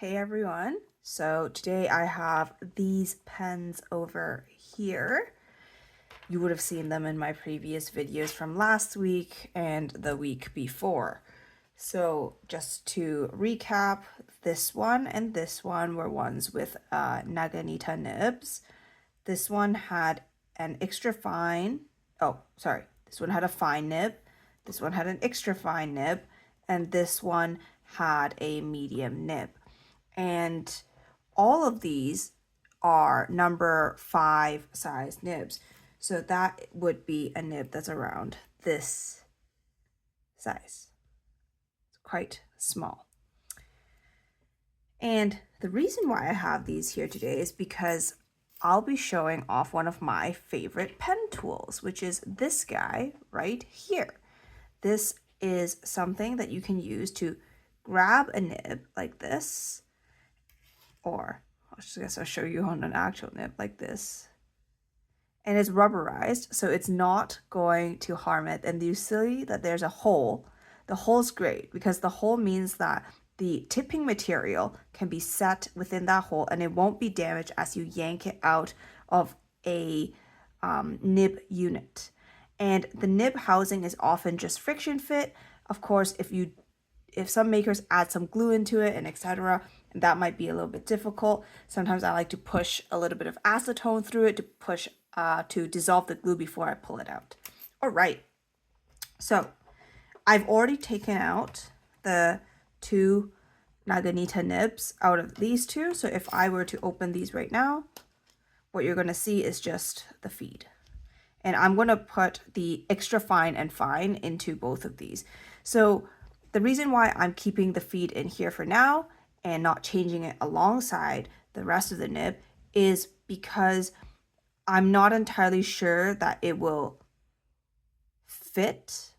Hey everyone, so today I have these pens over here. You would have seen them in my previous videos from last week and the week before. So just to recap, this one and this one were ones with Naginata nibs. This one had an extra fine, this one had a fine nib, this one had an extra fine nib, and this one had a medium nib. And all of these are number 5 size nibs. So that would be a nib that's around this size. It's quite small. And the reason why I have these here today is because I'll be showing off one of my favorite pen tools, which is this guy right here. This is something that you can use to grab a nib like this, or I guess I'll show you on an actual nib like this. And it's rubberized, so it's not going to harm it. And you see that there's a hole. The hole's great because the hole means that the tipping material can be set within that hole and it won't be damaged as you yank it out of a nib unit. And the nib housing is often just friction fit. Of course, if some makers add some glue into it and etc., that might be a little bit difficult. Sometimes I like to push a little bit of acetone through it to dissolve the glue before I pull it out. All right, so I've already taken out the 2 Naginata nibs out of these two. So if I were to open these right now, what you're going to see is just the feed. And I'm going to put the extra fine and fine into both of these. So the reason why I'm keeping the feed in here for now and not changing it alongside the rest of the nib is because I'm not entirely sure that it will fit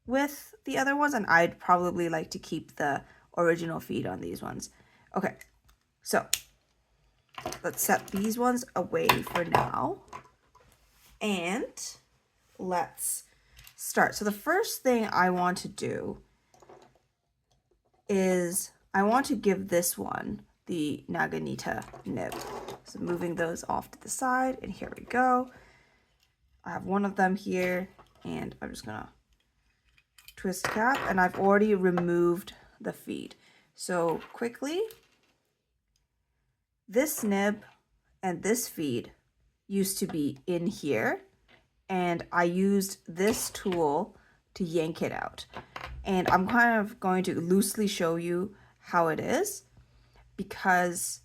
with the other ones, and I'd probably like to keep the original feed on these ones. Okay, so let's set these ones away for now and let's start. So the first thing I want to do is I want to give this one the Naginata nib. So moving those off to the side, and here we go. I have one of them here, and I'm just gonna twist cap, and I've already removed the feed. So quickly, this nib and this feed used to be in here, and I used this tool to yank it out. And I'm kind of going to loosely show you how it is because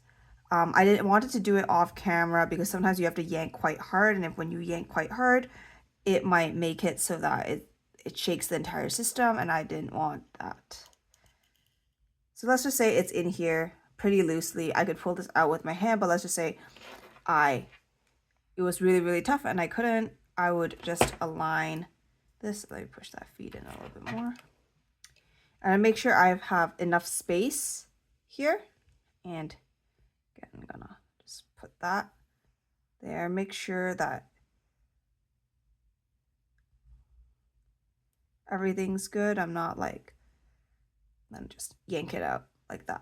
I didn't want to do it off camera because sometimes you have to yank quite hard, and when you yank quite hard, it might make it so that it shakes the entire system, and I didn't want that. So let's just say it's in here pretty loosely. I could pull this out with my hand, but let's just say it was really, really tough and I couldn't. I would just align this. Let me push that feed in a little bit more. And I make sure I have enough space here. And again, I'm gonna just put that there. Make sure that everything's good. I'm not like, then just yank it out like that.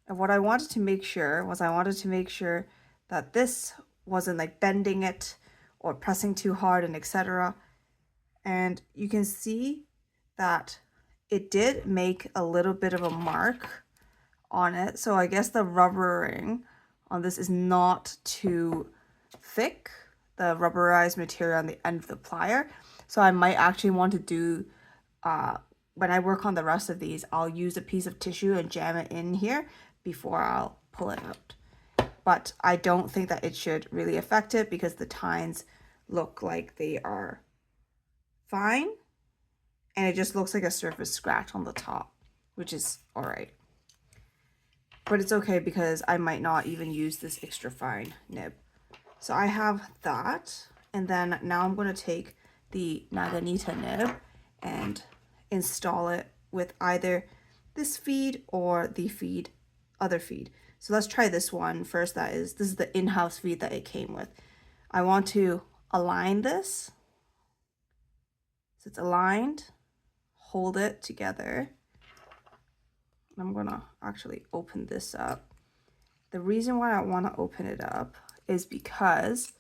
And what I wanted to make sure was that this wasn't like bending it or pressing too hard and etc. And you can see that it did make a little bit of a mark on it. So I guess the rubbering on this is not too thick, the rubberized material on the end of the plier. So I might actually want to do, when I work on the rest of these, I'll use a piece of tissue and jam it in here before I'll pull it out. But I don't think that it should really affect it because the tines look like they are fine. And it just looks like a surface scratch on the top, which is all right. But it's okay because I might not even use this extra fine nib. So I have that. And then now I'm going to take the Naginata nib and install it with either this feed or the other feed. So let's try this one first. This is the in-house feed that it came with. I want to align this. So it's aligned, hold it together, I'm gonna actually open this up. The reason why I want to open it up is because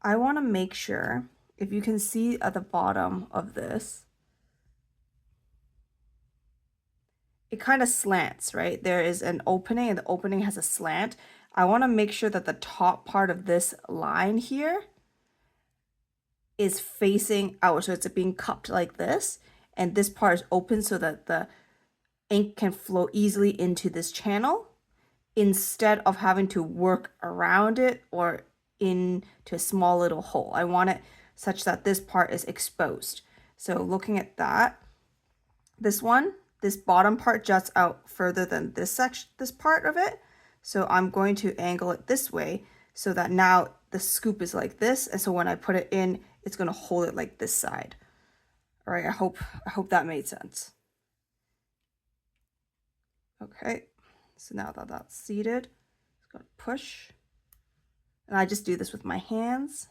I want to make sure, if you can see at the bottom of this, it kind of slants, right? There is an opening and the opening has a slant. I want to make sure that the top part of this line here is facing out, so it's being cupped like this, and this part is open so that the ink can flow easily into this channel instead of having to work around it or into a small little hole. I want it such that this part is exposed. So looking at that, this bottom part juts out further than this part of it. So I'm going to angle it this way so that now the scoop is like this. And so when I put it in, it's going to hold it like this side. All right, I hope that made sense. Okay, so now that that's seated, it's going to push. And I just do this with my hands.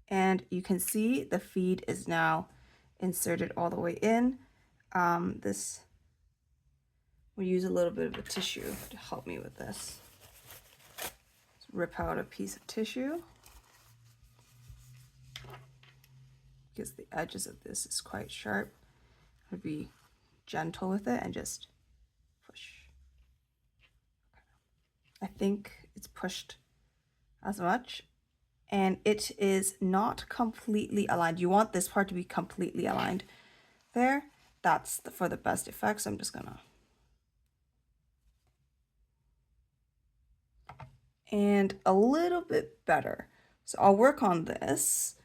And you can see the feed is now inserted all the way in. We'll use a little bit of a tissue to help me with this. Let's rip out a piece of tissue, because the edges of this is quite sharp. I'll be gentle with it and just push. I think it's pushed as much, and it is not completely aligned. You want this part to be completely aligned there. That's for the best effect. So I'm just gonna, and a little bit better. So I'll work on this.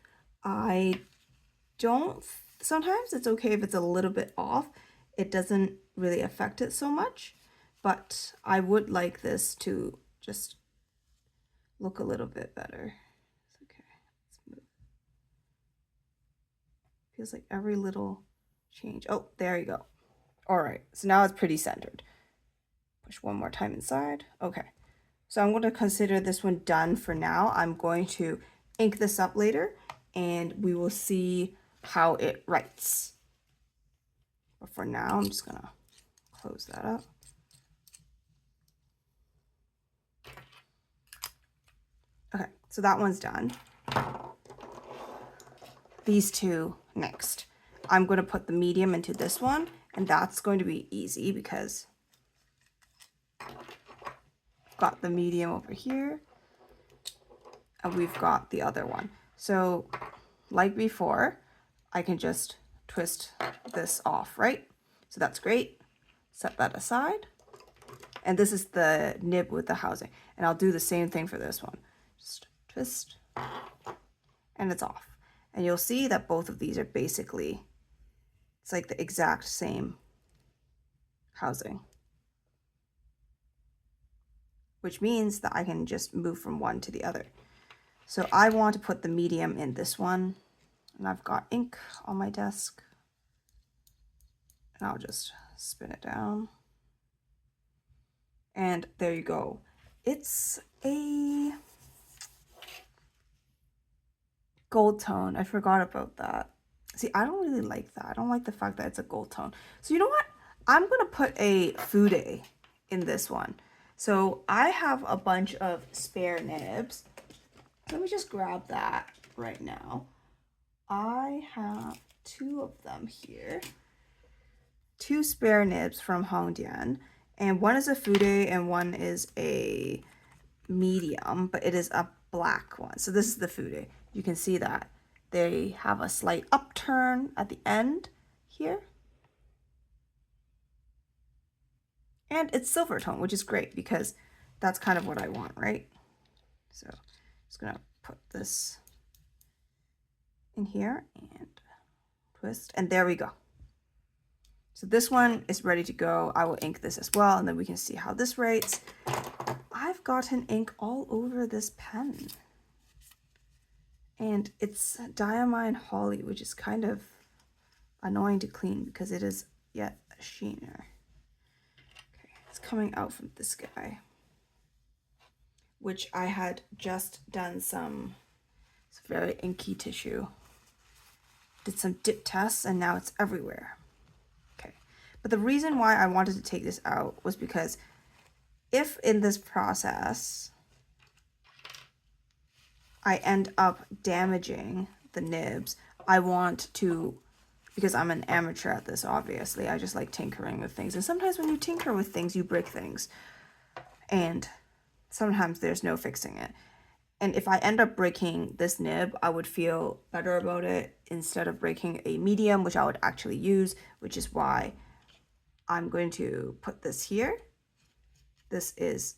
Sometimes it's okay if it's a little bit off. It doesn't really affect it so much, but I would like this to just look a little bit better. It's okay. Let's move. Feels like every little change. Oh, there you go. All right, so now it's pretty centered. Push one more time inside. Okay, so I'm going to consider this one done for now. I'm going to ink this up later and we will see how it writes. But for now, I'm just gonna close that up. Okay, so that one's done. These two next. I'm going to put the medium into this one, and that's going to be easy because I've got the medium over here and we've got the other one. So like before, I can just twist this off, right? So that's great. Set that aside. And this is the nib with the housing. And I'll do the same thing for this one. Just twist, and it's off. And you'll see that both of these are basically, it's like the exact same housing, which means that I can just move from one to the other. So I want to put the medium in this one, and I've got ink on my desk, and I'll just spin it down. And there you go. It's a gold tone. I forgot about that. See, I don't really like that. I don't like the fact that it's a gold tone. So you know what? I'm going to put a fude in this one. So I have a bunch of spare nibs. Let me just grab that right now. I have two of them here. Two spare nibs from Hongdian. And one is a fude and one is a medium, but it is a black one. So this is the fude. You can see that they have a slight upturn at the end here. And it's silver tone, which is great because that's kind of what I want, right? So I'm just gonna put this in here and twist, and there we go. So this one is ready to go. I will ink this as well, and then we can see how this writes. I've gotten ink all over this pen. And it's diamine holly, which is kind of annoying to clean because it is yet a sheener. Okay, it's coming out from this guy, which I had just done some very inky tissue did some dip tests, and now it's everywhere. Okay, but the reason why I wanted to take this out was because if in this process I end up damaging the nibs, I want to, because I'm an amateur at this, obviously, I just like tinkering with things. And sometimes when you tinker with things, you break things. And sometimes there's no fixing it. And if I end up breaking this nib, I would feel better about it instead of breaking a medium, which I would actually use, which is why I'm going to put this here. This is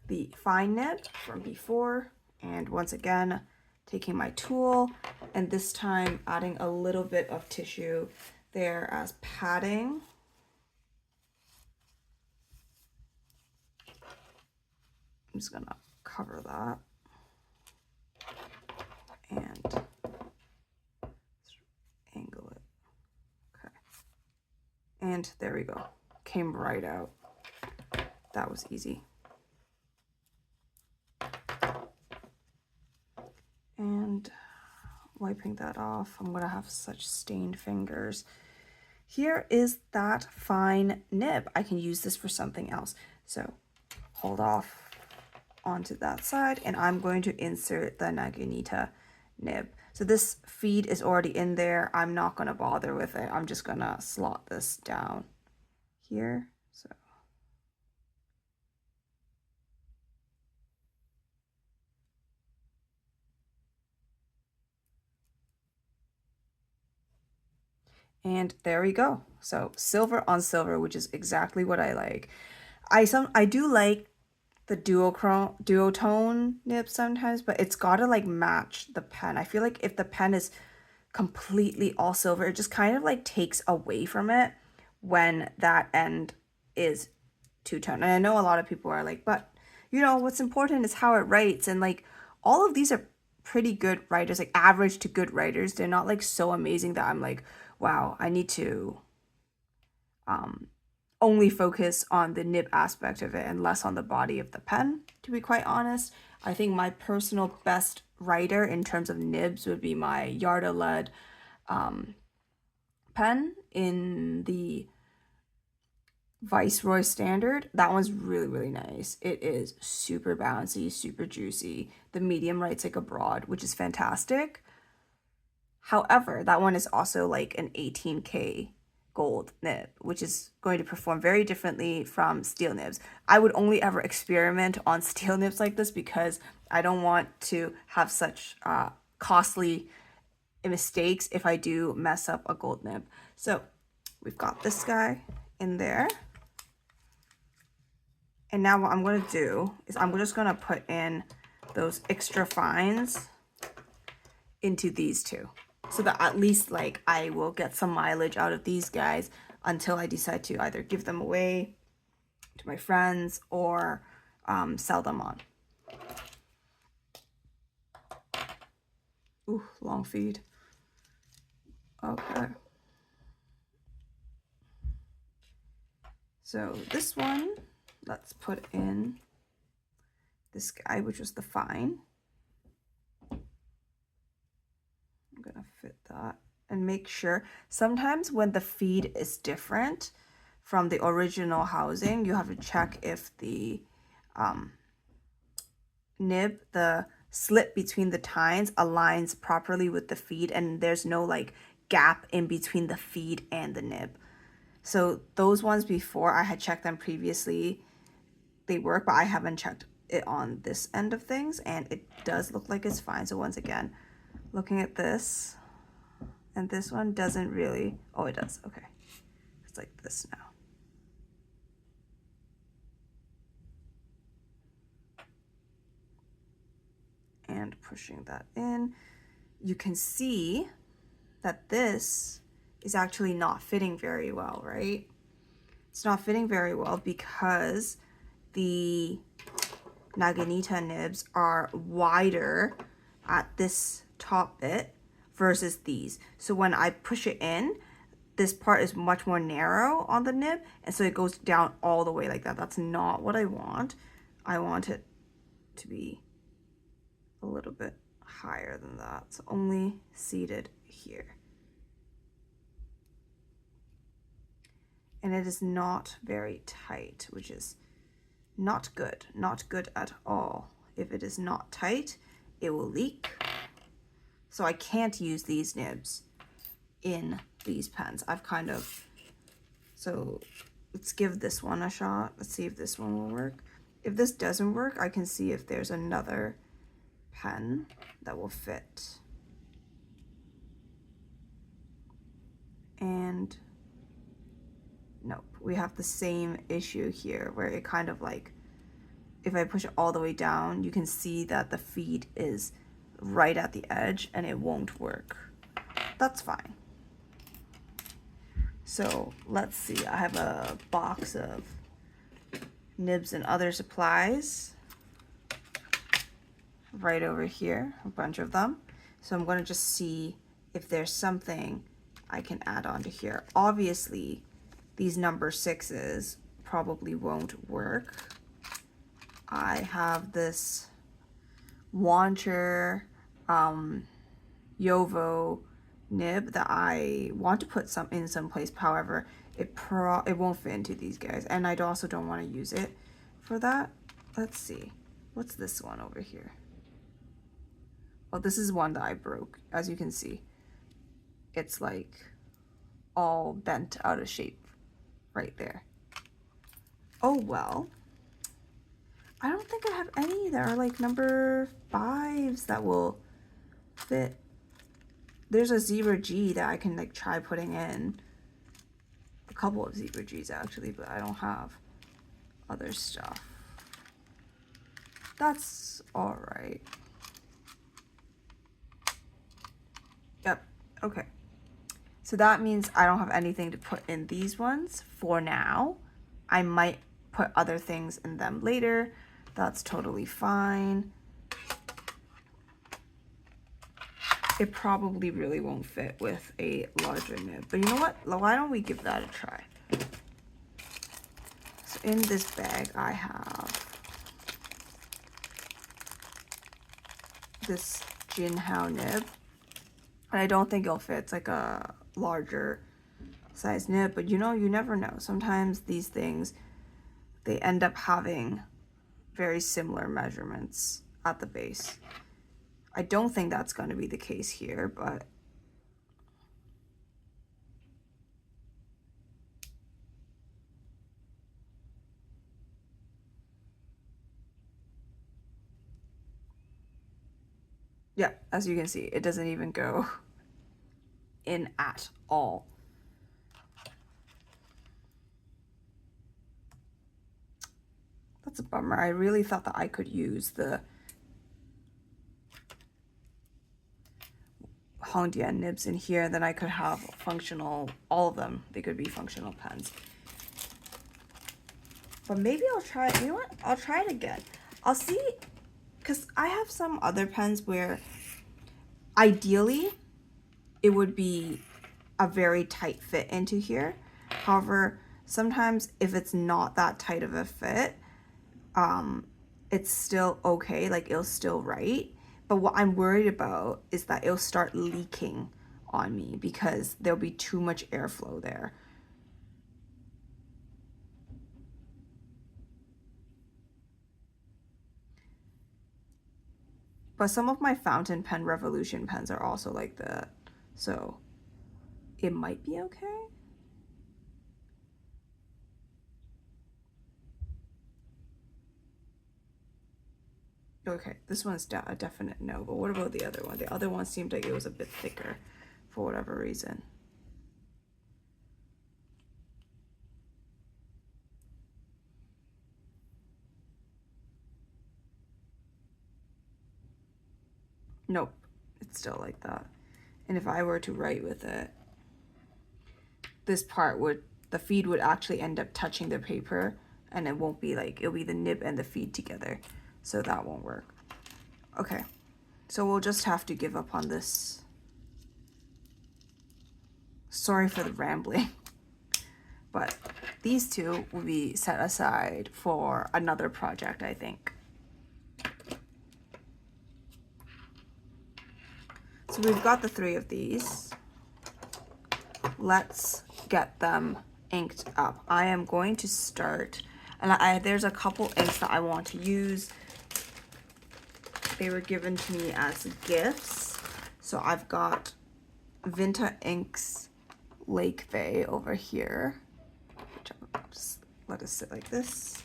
the fine nib from before. And once again, taking my tool and this time adding a little bit of tissue there as padding. I'm just gonna cover that and angle it. Okay. And there we go. Came right out. That was easy. And wiping that off, I'm gonna have such stained fingers. Here is that fine nib. I can use this for something else. So hold off onto that side, and I'm going to insert the Naginata nib. So this feed is already in there. I'm not gonna bother with it. I'm just gonna slot this down here. So and there we go. So silver on silver, which is exactly what I like. I do like the duotone nib sometimes, but it's gotta like match the pen. I feel like if the pen is completely all silver, it just kind of like takes away from it when that end is two-tone. And I know a lot of people are like, but you know, what's important is how it writes. And like all of these are pretty good writers, like average to good writers. They're not like so amazing that I'm like, wow, I need to only focus on the nib aspect of it and less on the body of the pen, to be quite honest. I think my personal best writer in terms of nibs would be my Yarda lead pen in the Viceroy standard. That one's really, really nice. It is super bouncy, super juicy. The medium writes like a broad, which is fantastic. However, that one is also like an 18K gold nib, which is going to perform very differently from steel nibs. I would only ever experiment on steel nibs like this because I don't want to have such costly mistakes if I do mess up a gold nib. So we've got this guy in there. And now what I'm going to do is I'm just going to put in those extra fines into these two, so that at least like I will get some mileage out of these guys until I decide to either give them away to my friends or sell them on. Ooh, long feed. Okay. So this one, let's put in this guy, which was the fine. I'm gonna fit that and make sure. Sometimes when the feed is different from the original housing, you have to check if the nib, the slit between the tines, aligns properly with the feed and there's no like gap in between the feed and the nib. So those ones before, I had checked them previously, they work, but I haven't checked it on this end of things, and it does look like it's fine. So once again, looking at this, and this one doesn't really, oh, it does, okay. It's like this now. And pushing that in, you can see that this is actually not fitting very well, right? It's not fitting very well because the Naginata nibs are wider at this top bit versus these. So when I push it in, this part is much more narrow on the nib, and so it goes down all the way like that. That's not what I want. I want it to be a little bit higher than that. It's only seated here. And it is not very tight, which is not good. Not good at all. If it is not tight, it will leak. So I can't use these nibs in these pens. I've kind of... So let's give this one a shot. Let's see if this one will work. If this doesn't work, I can see if there's another pen that will fit. And nope, we have the same issue here where it kind of like, if I push it all the way down, you can see that the feed is right at the edge and it won't work. That's fine. So let's see, I have a box of nibs and other supplies right over here, a bunch of them. So I'm going to just see if there's something I can add onto here. Obviously, these number 6s probably won't work. I have this Wancher Yovo nib that I want to put in some place. However, it won't fit into these guys, and I also don't want to use it for that. Let's see, what's this one over here? Well, this is one that I broke. As you can see, it's like all bent out of shape right there. Oh well, I don't think I have any that are like number 5s that will fit. There's a 0G that I can like try putting in. A couple of 0Gs actually, but I don't have other stuff. That's all right. Yep, okay. So that means I don't have anything to put in these ones for now. I might put other things in them later. That's totally fine. It probably really won't fit with a larger nib, but you know what? Why don't we give that a try? So in this bag, I have this Jinhao nib, and I don't think it'll fit. It's like a larger size nib, but you know, you never know. Sometimes these things, they end up having very similar measurements at the base. I don't think that's going to be the case here, but yeah, as you can see, it doesn't even go in at all. That's a bummer. I really thought that I could use the Hongdian nibs in here, then I could have functional, all of them, they could be functional pens. But maybe I'll try it. You know what? I'll try it again. I'll see, because I have some other pens where ideally it would be a very tight fit into here. However, sometimes if it's not that tight of a fit, it's still okay, like it'll still write. But what I'm worried about is that it'll start leaking on me because there'll be too much airflow there. But some of my fountain pen Revolution pens are also like that, so it might be okay. Okay, this one's a definite no, but what about the other one? The other one seemed like it was a bit thicker for whatever reason. Nope, it's still like that. And if I were to write with it, this part would, the feed would actually end up touching the paper, and it won't be like, it'll be the nib and the feed together. So that won't work. Okay, so we'll just have to give up on this. Sorry for the rambling, but these two will be set aside for another project, I think. So we've got the 3 of these. Let's get them inked up. I am going to start, and there's a couple inks that I want to use. They were given to me as gifts. So I've got Vinta Inks Lake Bay over here. Just let us sit like this.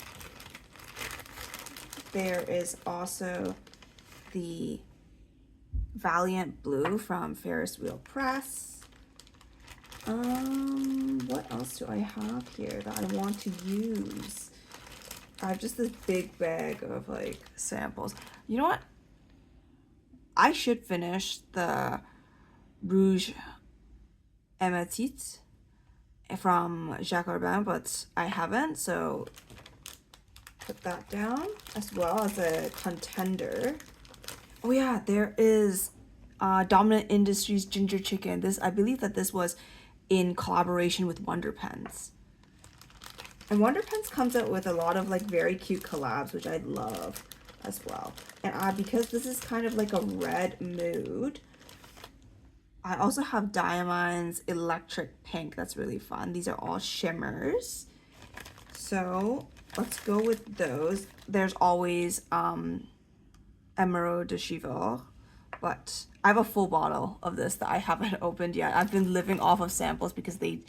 There is also the Valiant Blue from Ferris Wheel Press. What else do I have here that I want to use? I have just this big bag of like samples. You know what? I should finish the Rouge Hématite from Jacques Herbin, but I haven't, so put that down as well as a contender. Oh yeah, there is Dominant Industries Ginger Chicken. This, I believe that this was in collaboration with Wonder Pens. And Wonder Pens comes out with a lot of like very cute collabs, which I love as well. And because this is kind of like a red mood, I also have Diamine's Electric Pink. That's really fun. These are all shimmers. So let's go with those. There's always Emerald de Chivor, but I have a full bottle of this that I haven't opened yet. I've been living off of samples because they,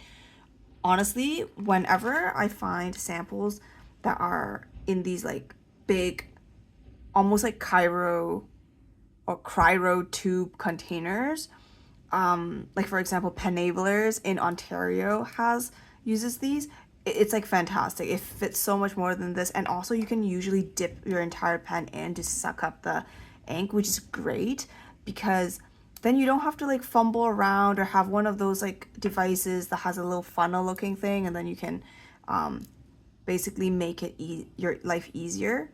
honestly, whenever I find samples that are in these like big, almost like Cairo or cryo tube containers, like for example, Penablers in Ontario uses these. It's like fantastic. It fits so much more than this, and also you can usually dip your entire pen in to suck up the ink, which is great because then you don't have to like fumble around or have one of those like devices that has a little funnel looking thing, and then you can basically make it your life easier.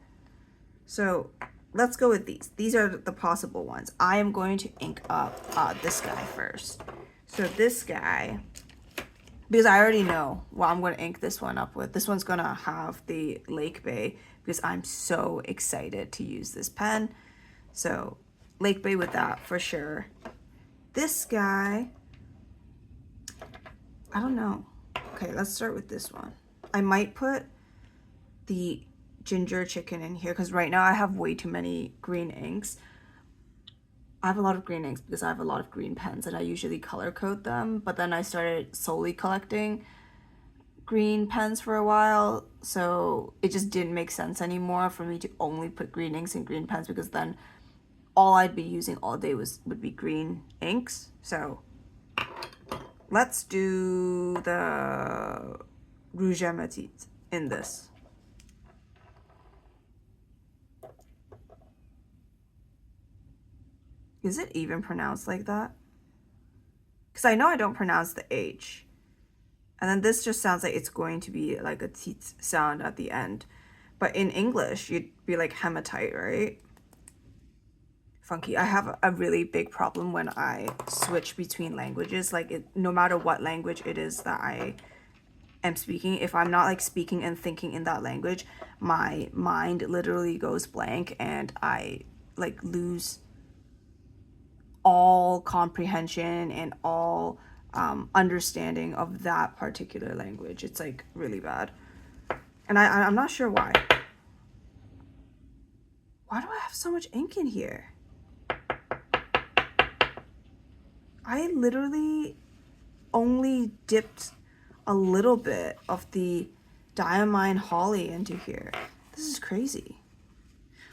So let's go with these. These are the possible ones. I am going to ink up this guy first. So this guy, because I already know what I'm going to ink this one up with. This one's going to have the Lake Bay because I'm so excited to use this pen. So Lake Bay with that for sure. This guy, I don't know. Okay, let's start with this one. I might put the Ginger Chicken in here because right now I have way too many green inks. I have a lot of green inks because I have a lot of green pens and I usually color code them, but then I started solely collecting green pens for a while, so it just didn't make sense anymore for me to only put green inks in green pens because then all I'd be using all day would be green inks. So let's do the Rouge Hématite in this. Is it even pronounced like that? Because I know I don't pronounce the H. And then this just sounds like it's going to be like a teet sound at the end. But in English, you'd be like hematite, right? Funky. I have a really big problem when I switch between languages. Like no matter what language it is that I am speaking, if I'm not like speaking and thinking in that language, my mind literally goes blank and I like lose all comprehension and all understanding of that particular language. It's like really bad. And I'm not sure why. Why do I have so much ink in here? I literally only dipped a little bit of the Diamine Holly into here. This is crazy.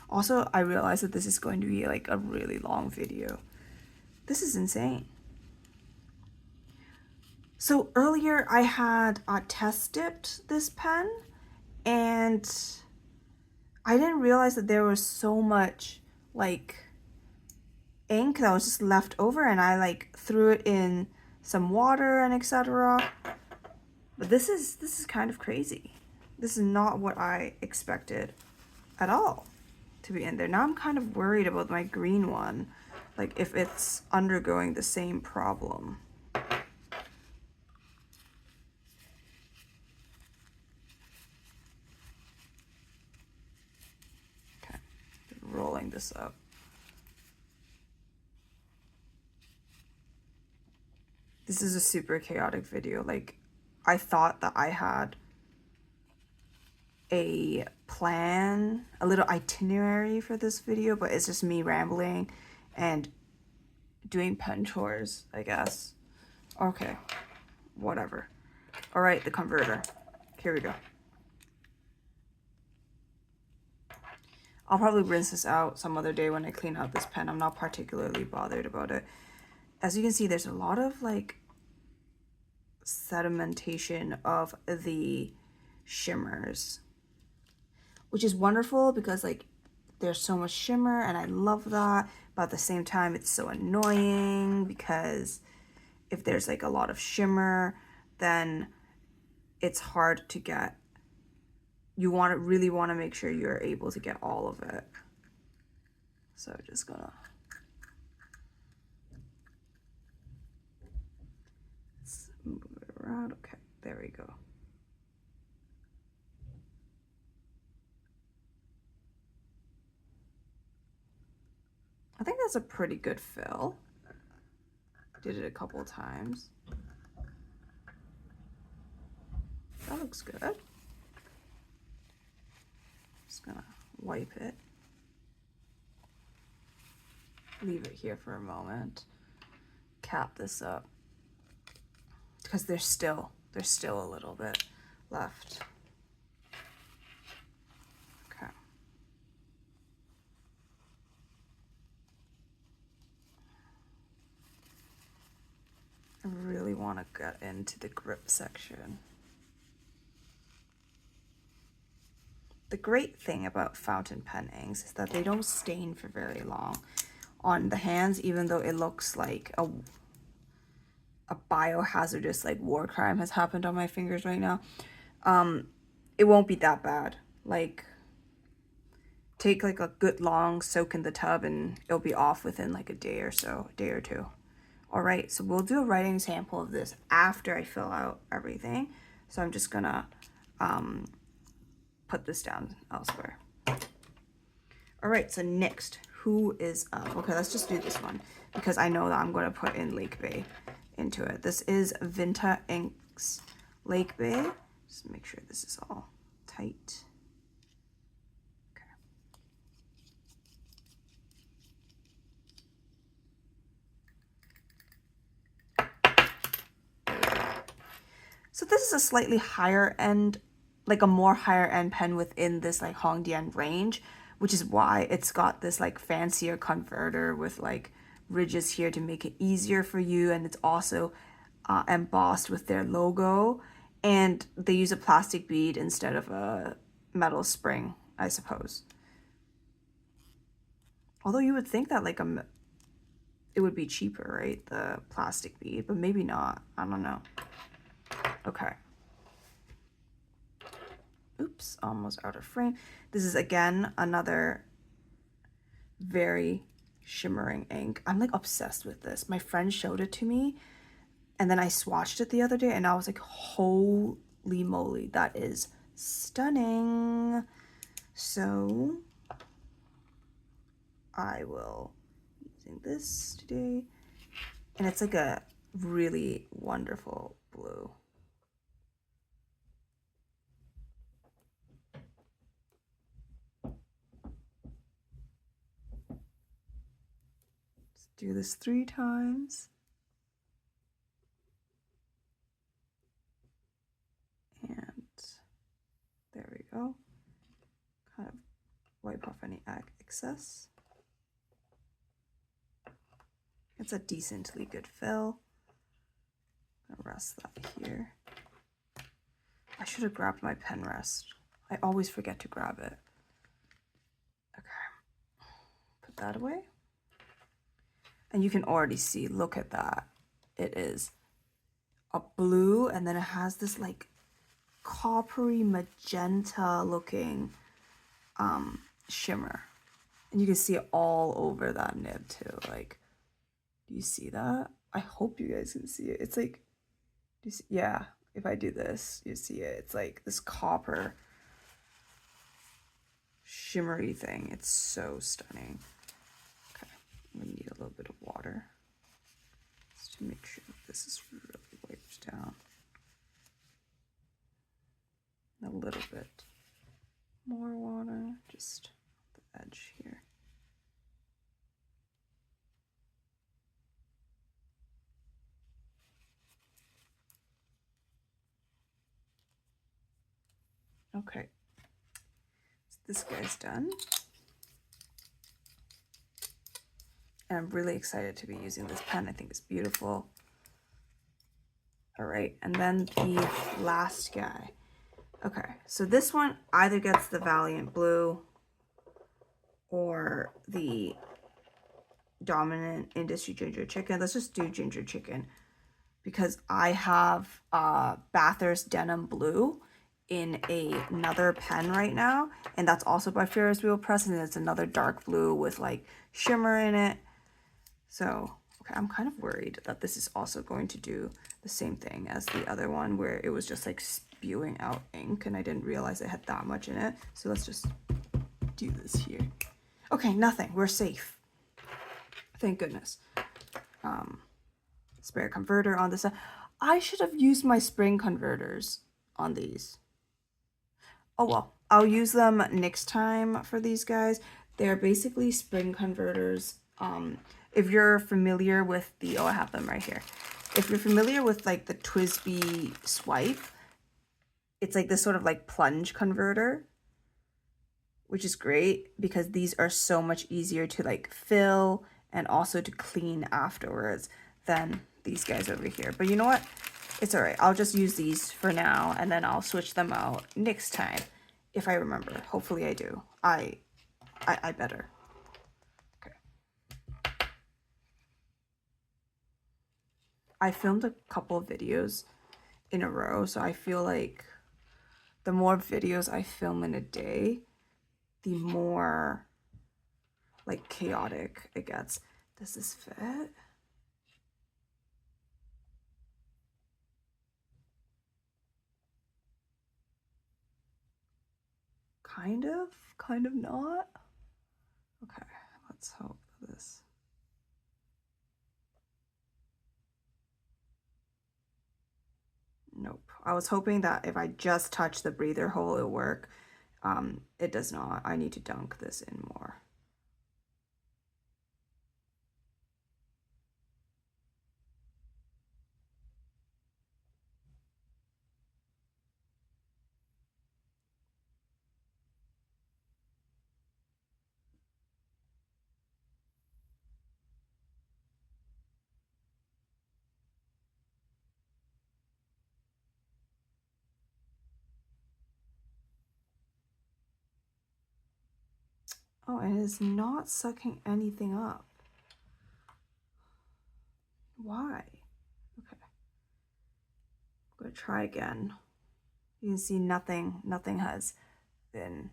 Also, I realized that this is going to be like a really long video. This is insane. So earlier I had test dipped this pen and I didn't realize that there was so much like ink that was just left over, and I like threw it in some water and etc. But this is kind of crazy. This is not what I expected at all to be in there. Now I'm kind of worried about my green one, like if it's undergoing the same problem. Okay, rolling this up. This is a super chaotic video. Like, I thought that I had a plan, a little itinerary for this video, but it's just me rambling and doing pen chores, I guess. Okay, whatever. All right, the converter. Here we go. I'll probably rinse this out some other day when I clean out this pen. I'm not particularly bothered about it. As you can see, there's a lot of like sedimentation of the shimmers, which is wonderful because like there's so much shimmer and I love that, but at the same time it's so annoying because if there's like a lot of shimmer, then it's hard to get. You really want to make sure you're able to get all of it. So just gonna let's move it around. Okay, there we go. I think that's a pretty good fill. Did it a couple times. That looks good. Just gonna wipe it. Leave it here for a moment. Cap this up. Because there's still a little bit left. Okay. I really want to get into the grip section. The great thing about fountain pen inks is that they don't stain for very long on the hands, even though it looks like a biohazardous like war crime has happened on my fingers right now. It won't be that bad. Like, take like a good long soak in the tub and it'll be off within like a day or two. All right, so we'll do a writing sample of this after I fill out everything. So I'm just gonna put this down elsewhere. All right, so next, who is up? Okay, let's just do this one because I know that I'm gonna put in Lake Bay into it. This is Vinta Inks Lake Bay. Just make sure this is all tight. So this is a slightly higher end, like a more higher end pen within this like Hongdian range, which is why it's got this like fancier converter with like ridges here to make it easier for you. And it's also embossed with their logo. And they use a plastic bead instead of a metal spring, I suppose. Although you would think that like it would be cheaper, right? The plastic bead, but maybe not. I don't know. Okay. Oops, almost out of frame. This is again another very shimmering ink. I'm like obsessed with this. My friend showed it to me and then I swatched it the other day and I was like, holy moly, that is stunning. So I will be using this today. And it's like a really wonderful blue. Let's do this 3 times. And there we go. Kind of wipe off any excess. It's a decently good fill. I'm gonna rest that here. I should have grabbed my pen rest. I always forget to grab it. Okay, put that away. And you can already see, look at that. It is a blue and then it has this like coppery magenta looking shimmer. And you can see it all over that nib too. Like, do you see that? I hope you guys can see it. It's like, do you see? Yeah, if I do this, you see it. It's like this copper shimmery thing. It's so stunning. Okay, I'm gonna need a little bit of water just to make sure this is Okay, so this guy's done. And I'm really excited to be using this pen. I think it's beautiful. All right, and then the last guy. Okay, so this one either gets the Valiant Blue or the Dominant Industry Ginger Chicken. Let's just do Ginger Chicken because I have Bathurst Denim Blue in another pen right now, and that's also by Ferris Wheel Press, and it's another dark blue with like shimmer in it. So, okay, I'm kind of worried that this is also going to do the same thing as the other one where it was just like spewing out ink and I didn't realize it had that much in it. So let's just do this here. Okay, nothing. We're safe. Thank goodness. Spare converter on this side. I should have used my spring converters on these. Oh well, I'll use them next time for these guys. They're basically spring converters. If you're familiar with the, oh, I have them right here. If you're familiar with like the TWSBI swipe, it's like this sort of like plunge converter, which is great because these are so much easier to like fill and also to clean afterwards than these guys over here. But you know what? It's all right. I'll just use these for now and then I'll switch them out next time if I remember. Hopefully I do. I better. Okay. I filmed a couple of videos in a row, so I feel like the more videos I film in a day, the more like chaotic it gets. Does this fit? Kind of not. Okay, let's hope for this. Nope. I was hoping that if I just touch the breather hole, it'll work. It does not. I need to dunk this in more. Oh, and it's not sucking anything up. Why? Okay. I'm gonna try again. You can see nothing has been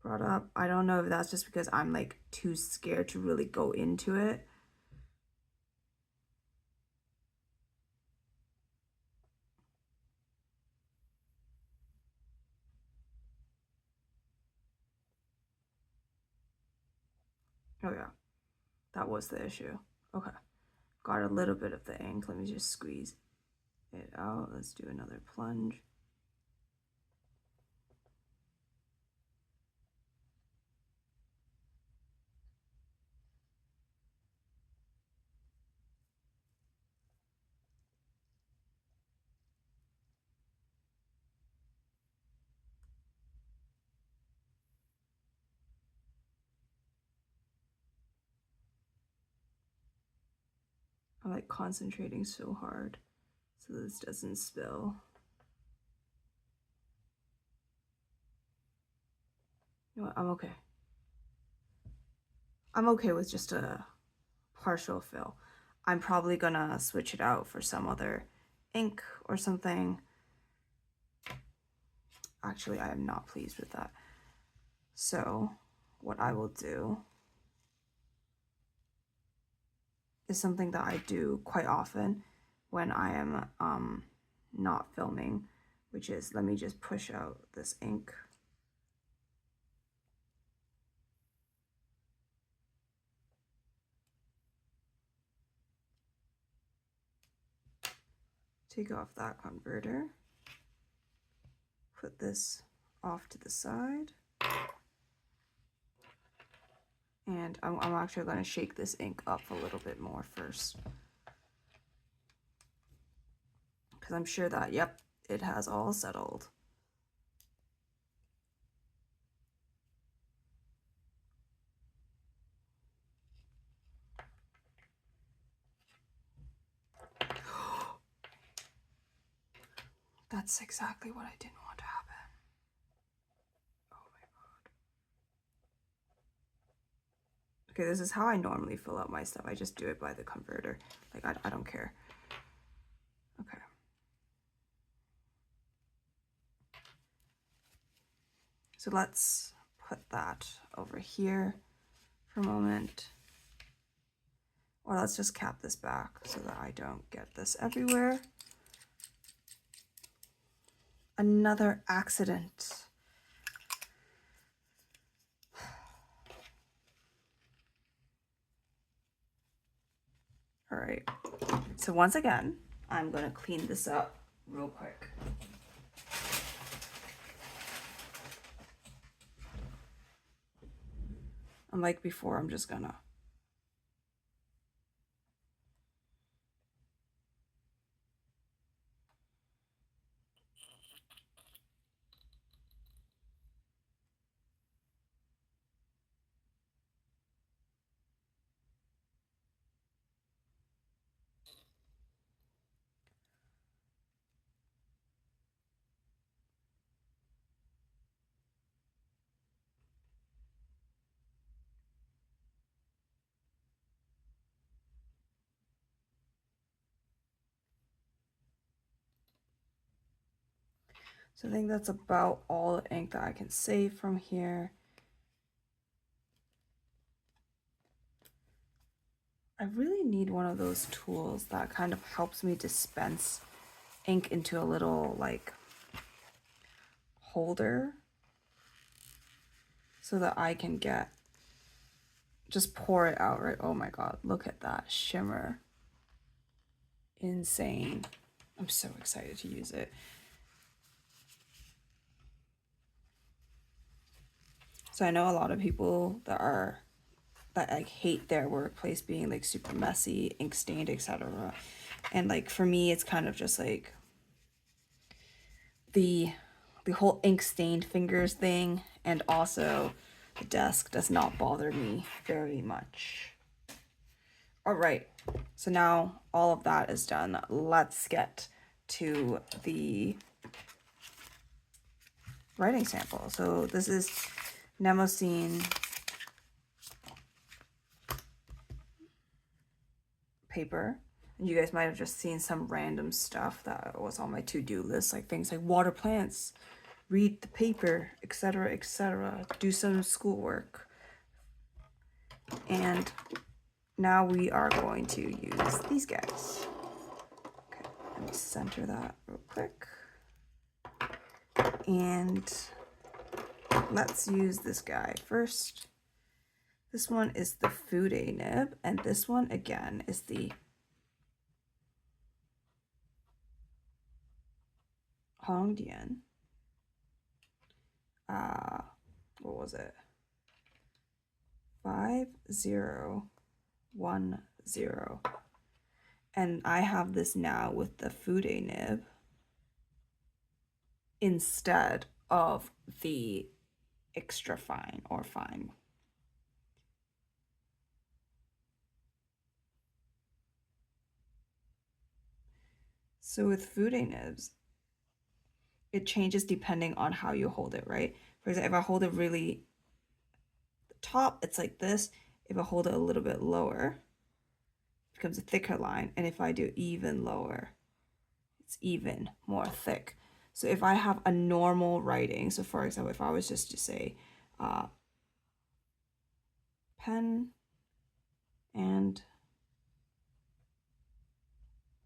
brought up. I don't know if that's just because I'm like too scared to really go into it. Oh yeah, that was the issue. Okay, got a little bit of the ink. Let me just squeeze it out. Let's do another plunge. I'm like concentrating so hard so this doesn't spill. You know what? I'm okay. I'm okay with just a partial fill. I'm probably gonna switch it out for some other ink or something. Actually, I am not pleased with that. So what I will do is something that I do quite often when I am not filming, which is, let me just push out this ink. Take off that converter. Put this off to the side. And I'm actually going to shake this ink up a little bit more first. Because I'm sure that, yep, it has all settled. That's exactly what I didn't want to happen. Oh my god. Okay, this is how I normally fill out my stuff. I just do it by the converter. Like, I don't care. Okay. So let's put that over here for a moment. Or let's just cap this back so that I don't get this everywhere. Another accident. All right, so once again, I'm gonna clean this up real quick. And like before, I'm just gonna So I think that's about all the ink that I can save from here. I really need one of those tools that kind of helps me dispense ink into a little like holder so that I can just pour it out, right? Oh my god, look at that shimmer. Insane. I'm so excited to use it. So I know a lot of people that like hate their workplace being like super messy, ink stained, etc. And like for me, it's kind of just like the whole ink stained fingers thing, and also the desk does not bother me very much. All right, so now all of that is done. Let's get to the writing sample. So this is Nemosine paper. And you guys might have just seen some random stuff that was on my to-do list, like things like water plants, read the paper, etc., do some schoolwork. And now we are going to use these guys. Okay, let me center that real quick. And let's use this guy first. This one is the Fude nib, and this one again is the Hongdian. What was it? 5010. And I have this now with the Fude nib instead of the extra fine or fine. So with Fude nibs, it changes depending on how you hold it, right? For example, if I hold it really top, it's like this. If I hold it a little bit lower, it becomes a thicker line. And if I do even lower, it's even more thick. So if I have a normal writing, so for example, if I was just to say pen and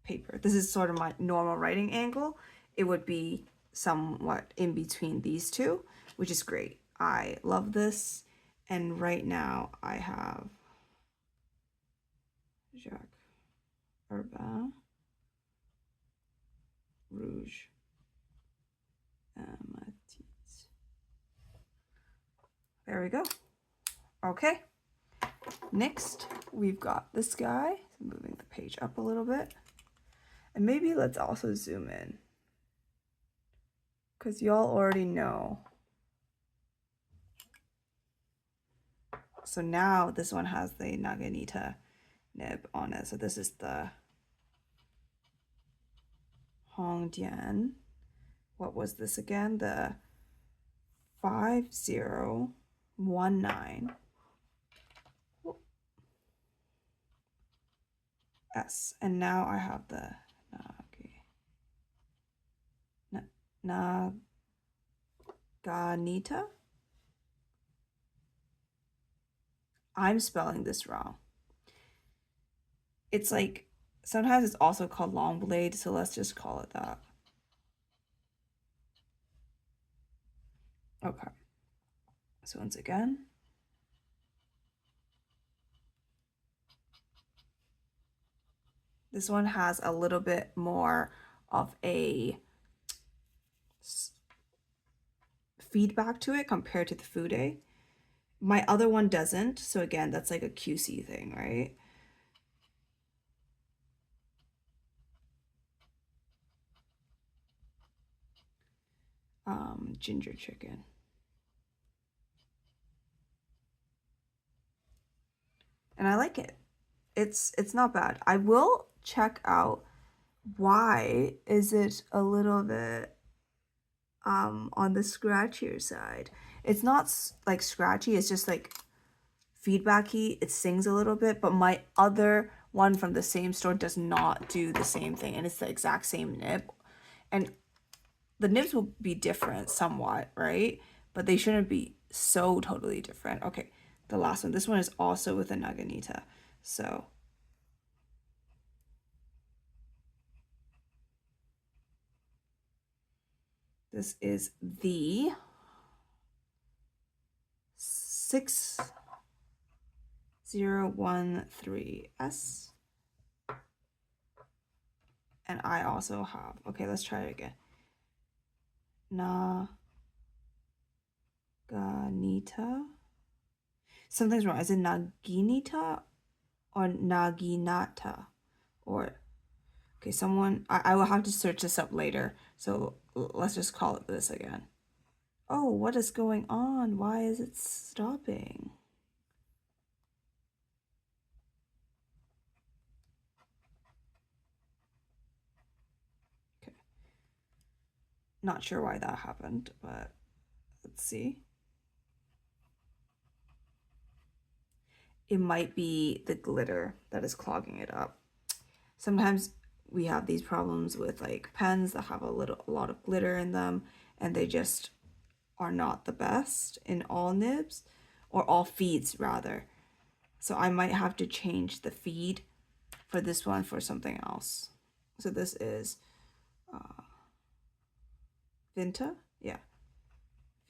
paper, this is sort of my normal writing angle, it would be somewhat in between these two, which is great. I love this. And right now I have Jacques Urbain Rouge Matisse. There we go. Okay. Next, we've got this guy. Moving the page up a little bit. And maybe let's also zoom in, because y'all already know. So now this one has the Naginata nib on it. So this is the Hongdian. what was this again? The 5019 S. And now I have the Naganita. I'm spelling this wrong. It's like, sometimes it's also called long blade, so let's just call it that. Okay. So once again, this one has a little bit more of a feedback to it compared to the Fude. My other one doesn't, so again, that's like a QC thing, right? Ginger chicken. And I like it. It's not bad. I will check out why is it a little bit on the scratchier side. It's not like scratchy, it's just like feedbacky. It sings a little bit, but my other one from the same store does not do the same thing, and it's the exact same nib. And the nibs will be different somewhat, right? But they shouldn't be so totally different. Okay, the last one. This one is also with a Naganita. So this is the 6013S. And I also have, okay, let's try it again. Naganita. Something's wrong. Is it Naginita or Naginata? Or, okay, someone, I will have to search this up later. So let's just call it this again. Oh, what is going on? Why is it stopping? Okay. Not sure why that happened, but let's see. It might be the glitter that is clogging it up. Sometimes we have these problems with like pens that have a lot of glitter in them, and they just are not the best in all nibs, or all feeds rather. So I might have to change the feed for this one for something else. So this is Vinta, yeah,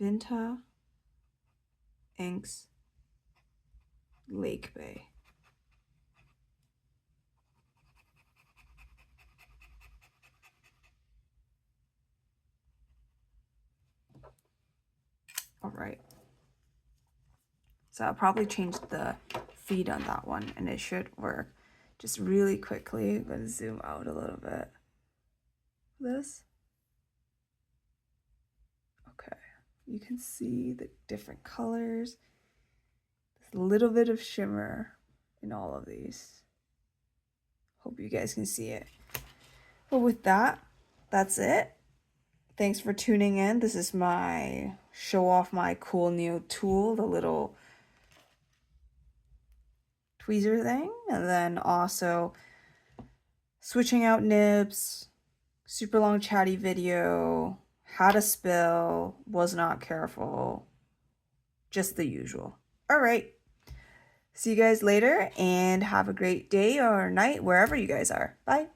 Vinta Inks Lake Bay. All right. So I'll probably change the feed on that one and it should work. Just really quickly, I'm going to zoom out a little bit. This. Okay. You can see the different colors. There's a little bit of shimmer in all of these. Hope you guys can see it. But with that, that's it. Thanks for tuning in. This is my show off my cool new tool, the little tweezer thing. And then also switching out nibs, super long chatty video, how to spill, was not careful, just the usual. All right. See you guys later and have a great day or night wherever you guys are. Bye.